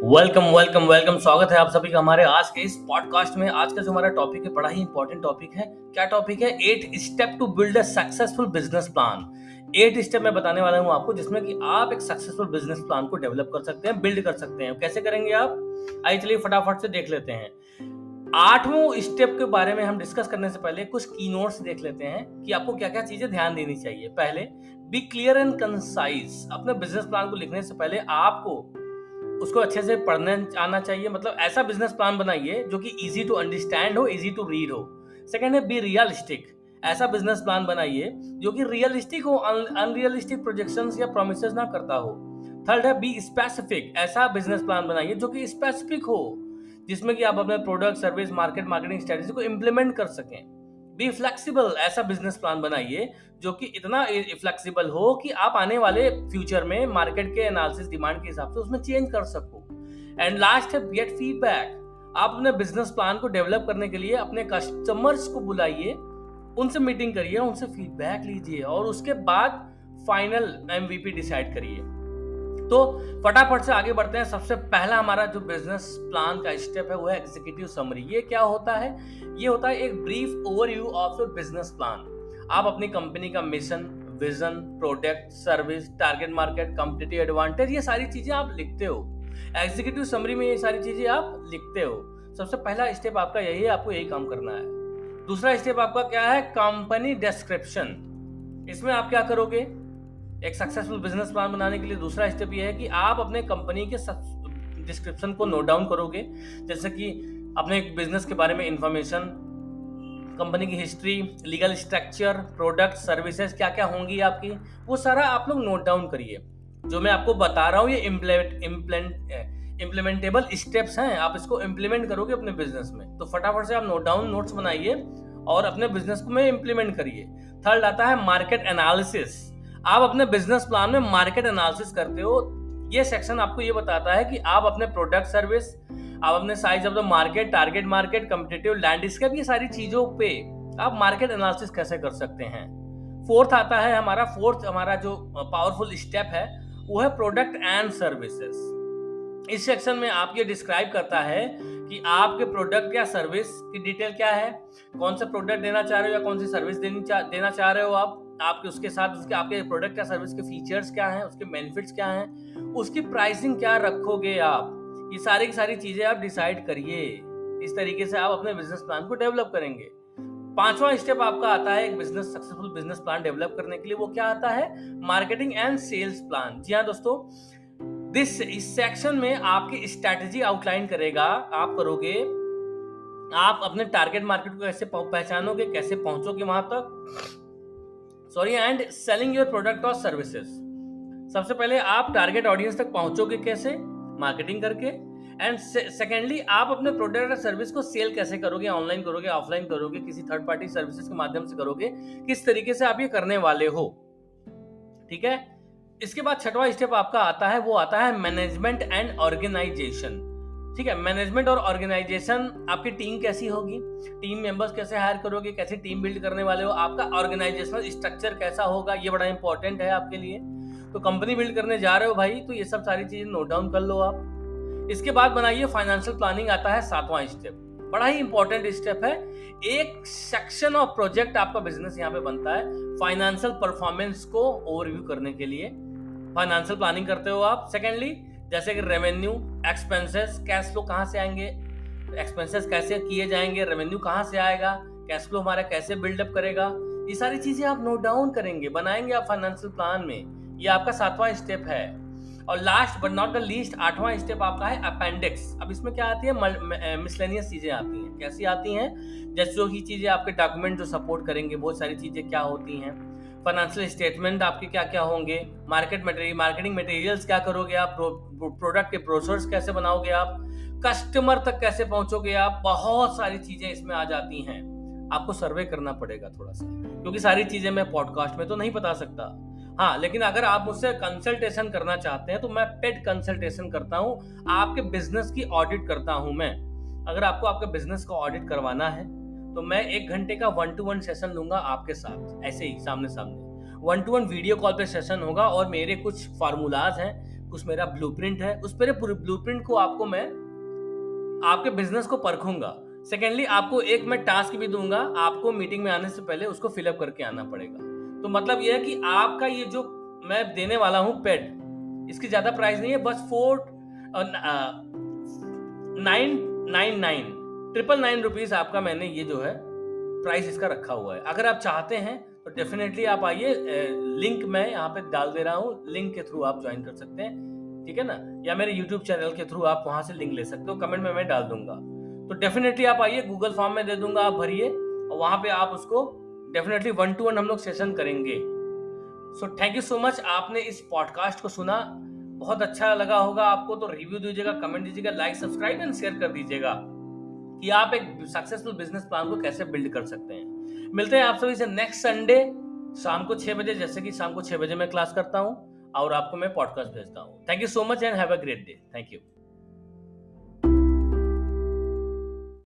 Welcome welcome welcome. स्वागत है आप सभी का हमारे आज के इस पॉडकास्ट में। आज का जो हमारा टॉपिक है बड़ा ही इंपॉर्टेंट टॉपिक है। क्या टॉपिक है? 8 step to build a successful business plan. 8 step मैं बताने वाला हूं आपको, जिसमें कि आप एक सक्सेसफुल बिजनेस प्लान को डेवलप कर सकते हैं, बिल्ड कर सकते हैं। कैसे करेंगे आप? आइए चलिए फटाफट से देख लेते हैं। 8वें स्टेप के बारे में हम डिस्कस करने से पहले कुछ की नोट्स देख लेते हैं कि आपको क्या क्या चीजें ध्यान देनी चाहिए। पहले, बी क्लियर एंड कंसाइज। अपने बिजनेस प्लान को लिखने से पहले आपको उसको अच्छे से पढ़ने आना चाहिए। मतलब ऐसा बिजनेस प्लान बनाइए जो कि इजी टू अंडरस्टैंड हो, इजी टू रीड हो। सेकंड है, बी रियलिस्टिक। ऐसा बिजनेस प्लान बनाइए जो कि रियलिस्टिक हो, अनरियलिस्टिक प्रोजेक्शंस या प्रोमिसेस ना करता हो। थर्ड है, बी स्पेसिफिक। ऐसा बिजनेस प्लान बनाइए जो कि स्पेसिफिक हो, जिसमें कि आप अपने प्रोडक्ट, सर्विस, मार्केटिंग स्ट्रेटेजी को इम्प्लीमेंट कर सकें। Be flexible. ऐसा बिजनेस प्लान बनाइए जो कि इतना फ्लेक्सिबल हो कि आप आने वाले फ्यूचर में मार्केट के एनालिसिस, डिमांड के हिसाब से उसमें चेंज कर सको। एंड लास्ट है, गेट फीडबैक। आप अपने बिजनेस प्लान को डेवलप करने के लिए अपने कस्टमर्स को बुलाइए, उनसे मीटिंग करिए, उनसे फीडबैक लीजिए और उसके बाद फाइनल एमवीपी डिसाइड करिए। तो फटाफट से आगे बढ़ते हैं। सबसे पहला हमारा जो बिजनेस प्लान का स्टेप है वो है एग्जीक्यूटिव समरी। ये क्या होता है? ये होता है एक brief overview of your business plan. आप अपनी कंपनी का mission, vision, product, service, target market, competitive advantage, ये सारी चीजें आप लिखते हो। एग्जीक्यूटिव समरी में ये सारी चीजें आप लिखते हो। सबसे पहला स्टेप आपका यही है, आपको यही काम करना है। दूसरा स्टेप आपका क्या है? Company description. इसमें आप क्या करोगे? एक सक्सेसफुल बिजनेस प्लान बनाने के लिए दूसरा स्टेप ये है कि आप अपने कंपनी के डिस्क्रिप्शन को नोट डाउन करोगे। जैसे कि अपने बिजनेस के बारे में इंफॉर्मेशन, कंपनी की history, legal structure, product, services क्या क्या होंगी आपकी, वो सारा आप लोग नोट डाउन करिए। जो मैं आपको बता रहा हूँ ये इम्प्लीमेंटेबल स्टेप्स हैं। आप इसको इम्प्लीमेंट करोगे अपने बिजनेस में। तो फटाफट से आप नोट्स बनाइए और अपने बिजनेस को में इम्प्लीमेंट करिए। थर्ड आता है मार्केट एनालिसिस। आप अपने बिजनेस प्लान में मार्केट एनालिसिस करते हो। ये सेक्शन आपको ये बताता है कि आप अपने प्रोडक्ट, सर्विस, आप अपने size of the market, target market, competitive landscape, ये सारी चीजों पे आप मार्केट एनालिसिस कैसे कर सकते हैं। फोर्थ आता है हमारा जो पावरफुल स्टेप है वो है प्रोडक्ट एंड सर्विसेज। इस सेक्शन में आप ये डिस्क्राइब करता है कि आपके प्रोडक्ट या सर्विस की डिटेल क्या है, कौन सा प्रोडक्ट देना चाह रहे हो या कौन सी सर्विस देना चाह रहे हो आप। आपके उसके साथ उसके आपके प्रोडक्ट या सर्विस के फीचर्स क्या हैं, उसके बेनिफिट्स क्या हैं, उसकी प्राइसिंग क्या रखोगे आप। ये सारी की सारी चीजें आप डिसाइड करिए। इस तरीके से आप अपने बिजनेस प्लान को डेवलप करेंगे। पांचवा स्टेप आपका आता है एक सक्सेसफुल बिजनेस प्लान डेवलप करने के लिए। वो क्या आता है? Marketing and sales plan. जी हाँ दोस्तों, इस सेक्शन में आपकी स्ट्रैटेजी आउटलाइन करेगा। आप करोगे, आप अपने टारगेट मार्केट को कैसे पहचानोगे, कैसे पहुंचोगे वहां तक, एंड सेलिंग योर प्रोडक्ट और सर्विसेज। सबसे पहले आप टारगेट ऑडियंस तक पहुंचोगे कैसे? मार्केटिंग करके। एंड सेकेंडली, आप अपने प्रोडक्ट और सर्विस को सेल कैसे करोगे? ऑनलाइन करोगे, ऑफलाइन करोगे, किसी थर्ड पार्टी सर्विसेज के माध्यम से करोगे, किस तरीके से आप ये करने वाले हो। ठीक है। इसके बाद छठवां स्टेप आपका आता है, वो आता है मैनेजमेंट एंड ऑर्गेनाइजेशन। ठीक है। मैनेजमेंट और ऑर्गेनाइजेशन, आपकी टीम कैसी होगी, टीम मेंबर्स कैसे हायर करोगे, कैसे टीम बिल्ड करने वाले हो, आपका ऑर्गेनाइजेशनल स्ट्रक्चर कैसा होगा, ये बड़ा इंपॉर्टेंट है आपके लिए। तो कंपनी बिल्ड करने जा रहे हो भाई, तो ये सब सारी चीजें नोट डाउन कर लो आप। इसके बाद बनाइए फाइनेंशियल प्लानिंग। आता है सातवां स्टेप, बड़ा ही इंपॉर्टेंट स्टेप है। एक सेक्शन ऑफ प्रोजेक्ट आपका बिजनेस यहाँ पे बनता है फाइनेंशियल परफॉर्मेंस को ओवरव्यू करने के लिए। फाइनेंशियल प्लानिंग करते हो आप। सेकेंडली, जैसे कि रेवेन्यू, एक्सपेंसेस, कैश फ्लो कहाँ से आएंगे, एक्सपेंसेस कैसे किए जाएंगे, रेवेन्यू कहाँ से आएगा, कैश फ्लो हमारा कैसे बिल्डअप करेगा, ये सारी चीजें आप नोट डाउन करेंगे, बनाएंगे आप फाइनेंशियल प्लान में। ये आपका सातवां स्टेप है। और last but not the least, आठवां स्टेप आपका है अपेंडिक्स। अब इसमें क्या आती है? मिसलेनियस चीजें आती हैं। कैसी आती हैं? जैसे जो की चीजें आपके डॉक्यूमेंट जो सपोर्ट करेंगे, बहुत सारी चीजें क्या होती हैं। फाइनेंशियल स्टेटमेंट आपके क्या क्या होंगे, मार्केटिंग मटेरियल्स क्या करोगे आप, प्रोडक्ट के ब्रोशर्स कैसे बनाओगे आप, कस्टमर तक कैसे पहुंचोगे आप, बहुत सारी चीजें इसमें आ जाती हैं। आपको सर्वे करना पड़ेगा थोड़ा सा, क्योंकि सारी चीजें मैं पॉडकास्ट में तो नहीं बता सकता। हाँ, लेकिन अगर आप मुझसे कंसल्टेशन करना चाहते हैं तो मैं पेड कंसल्टेशन करता हूँ, आपके बिजनेस की ऑडिट करता हूँ मैं। अगर आपको आपके बिजनेस का ऑडिट करवाना है तो मैं 1 घंटे का 1-to-1 सेशन लूंगा आपके साथ, ऐसे ही सामने सामने 1-to-1 वीडियो कॉल पे सेशन होगा। और मेरे कुछ फार्मूलाज हैं, कुछ मेरा ब्लूप्रिंट है, उस पूरे ब्लूप्रिंट को आपको मैं आपके बिजनेस को परखूंगा। सेकेंडली आपको एक मैं टास्क भी दूंगा, आपको मीटिंग में आने से पहले उसको फिलअप करके आना पड़ेगा। तो मतलब ये है कि आपका ये जो मैं देने वाला हूं पेड, इसकी ज्यादा प्राइस नहीं है, बस 999 रुपीज आपका मैंने ये जो है प्राइस इसका रखा हुआ है। अगर आप चाहते हैं तो डेफिनेटली आप आइए, लिंक मैं यहाँ पे डाल दे रहा हूँ, लिंक के थ्रू आप ज्वाइन कर सकते हैं, ठीक है ना, या मेरे यूट्यूब चैनल के थ्रू आप वहां से लिंक ले सकते हो, कमेंट में मैं डाल दूंगा। तो डेफिनेटली आप आइए, गूगल फॉर्म में दे दूंगा, आप भरिए और वहां पे आप उसको डेफिनेटली 1-to-1 हम लोग सेशन करेंगे। So thank you so much, आपने इस पॉडकास्ट को सुना, बहुत अच्छा लगा होगा आपको तो रिव्यू दीजिएगा, कमेंट दीजिएगा, लाइक सब्सक्राइब एंड शेयर कर दीजिएगा कि आप एक सक्सेसफुल बिजनेस प्लान को कैसे बिल्ड कर सकते हैं। मिलते हैं आप सभी से नेक्स्ट संडे शाम को 6 बजे, जैसे कि शाम को 6 बजे मैं क्लास करता हूं और आपको मैं पॉडकास्ट भेजता हूं। Thank you so much and have a great day. Thank you.